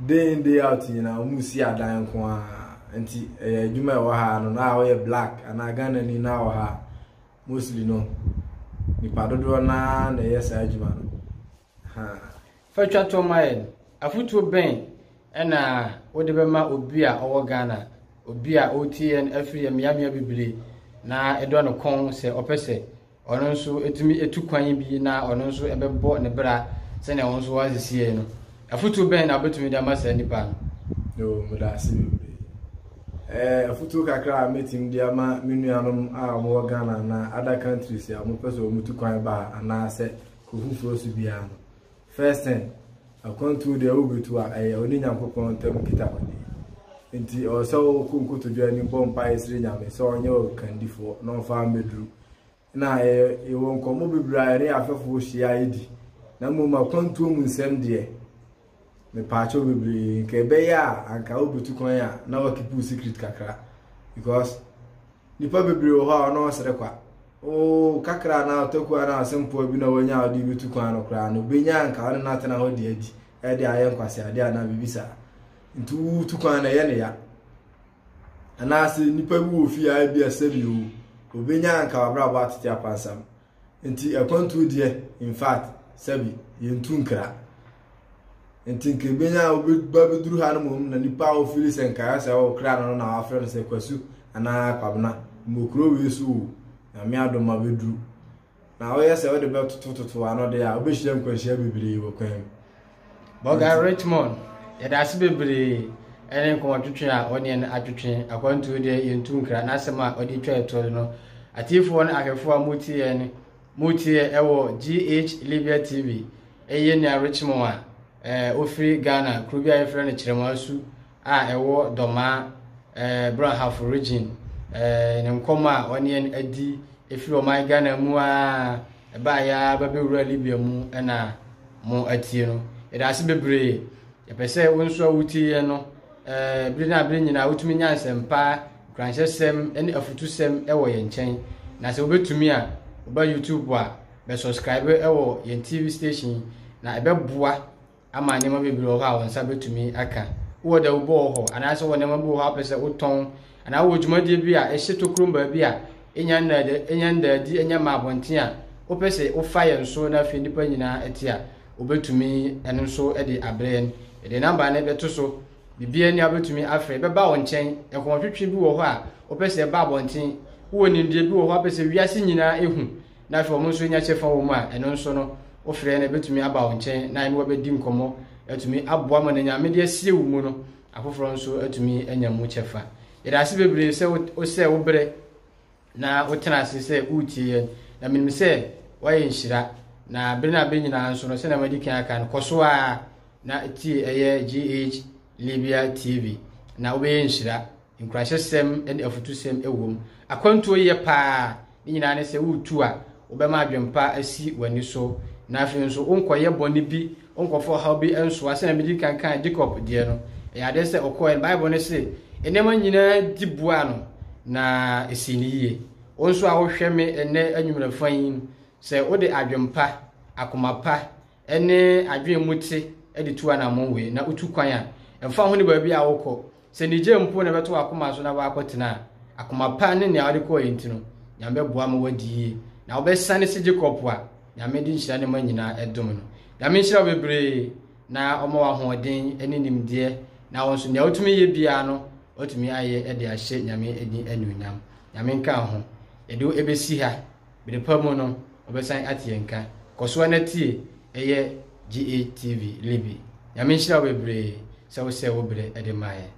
day in day out, you know, Musi Adan Kwa, and Juma Waha, now we're black, and I got any now, mostly no. The Padona, the yes, Ajman. Fetch to my a foot to bang, and whatever my Obia or Ghana, Obia, OT, and every Miami Bibli. Na edo no kon se opese ono nso etumi etukwan bi na ono nso ebebo ne bra se na ono nso wasesie no afutu ben na betumi da masa nipa yo mudasi afutu kakra metim dia ma menuanom a mo Ghana na other countries ya mo pese o mutukwan ba ana se ko fufuro su bia no first thing akontu de obetu a oni nyankopon tem kita oni nti o so kunkuto dwani bompa esire nyame so onye o kandifo no fa medru na won komo bibra re afefo hia idi na mo makontu mu nsem de me paacho bibri nke be ya anka obutu kon ya na wa keep secret kakra because nipa bibri o ha no sere kwa o kakra na otoku na asempo bi na wonya odi bitu kon no kra no benya anka wona na tena ho de adi e de ayen kwase ade na bibisa ntu tu kwan na ye ne ya anase nipa bi wo fi a bi asabi o obenya anka wabra ba atete apansam nti akwantu de in fact sabi ye ntu nkra nti nke benya ba beduru ha no mum na nipa o fili senka sa o kra no na afre no se kwasu ana kwabna mokro we su na me adoma beduru na o yese o de be tututu ano de ya obehia nkwahia bibiri wo kwan Boga Richmond ya da se bibiri ene ko twetwe a oni en atwetwe akwantu de yentu nkra na asema odi twa eto no atifo no ahefo a mutie ewo GH Libya TV eye ni Richmond a ofri Ghana krubia efre no kiremasu a ewo doma Brahaf region ne nkoma oni en adi efri o my Ghana mu a ba ya ba bewura Libya mu na mo atie no ida se bebre ya pese wonso awutie no brina nyina wotumi nyansempa kranhyesem ene afutusem ewo ye nchen na se obetumi a oba YouTube a be subscribe ewo ye TV station na ebeboa ama nema bebre ho a wonsa betumi aka wo da ubo ho ana se wo nema bo ho apese uton ana wo dwumadie bi a ehye tokromba bi a enya nda di enya mabonten a opese o fire nso na afi nipa nyina etia obetumi eno nso ede abren ede number na beto so bibia ni abetumi afre beba wo nchen ekonwotwetwe bi wo ho a opese ba abonten wo ni ndie bi wo ho apese wiase nyina ehu na afi omo nso nya chefa wo mu a eno nso no ofre na betumi aba wo nchen na ene wo bedi nkomo etumi aboa ma na nyame de asie wo mu no afoforo nso etumi anya mu chefa irase bebre se o se wo bre na o tena se utie na minim se waye nshira na bre na be nyina nso no se na madi kan aka no koso a na ti eye GH Libya TV na obe nshira nkrahye en afutusem ewom akwantuo ye pa nyina ne se wutu a obema adwempa asi wani so na afi nso onkoye boni bi onkofo ha bi enso ase na medi kan Jacob die no ya de se okoye Bible ne se enema nyina dibua no na esiniye onso a wo hwe me ene anwumra fan se ode adwempa akomapa ene adwemuti ede tuwa na monwe na utu kwan a emfa ho ne ba bi a wokọ se nije mpo na beto akoma so na ba akotena akomapa ne ne ade ko yintino nyambe boa ma wadi na obesane se Jacob a nyame di nhyira ne manyina edom no nyame nhyira bebre na omo wa hoden ene nimde na wonso ne otumi ye bia no otumi aye ede ahye nyame edi anunyam nyame nka ho edo ebesi ha bede pamu no obesan atienka koso na tie eye GATV Libby nyame nhyira bebre se wo bre ede maye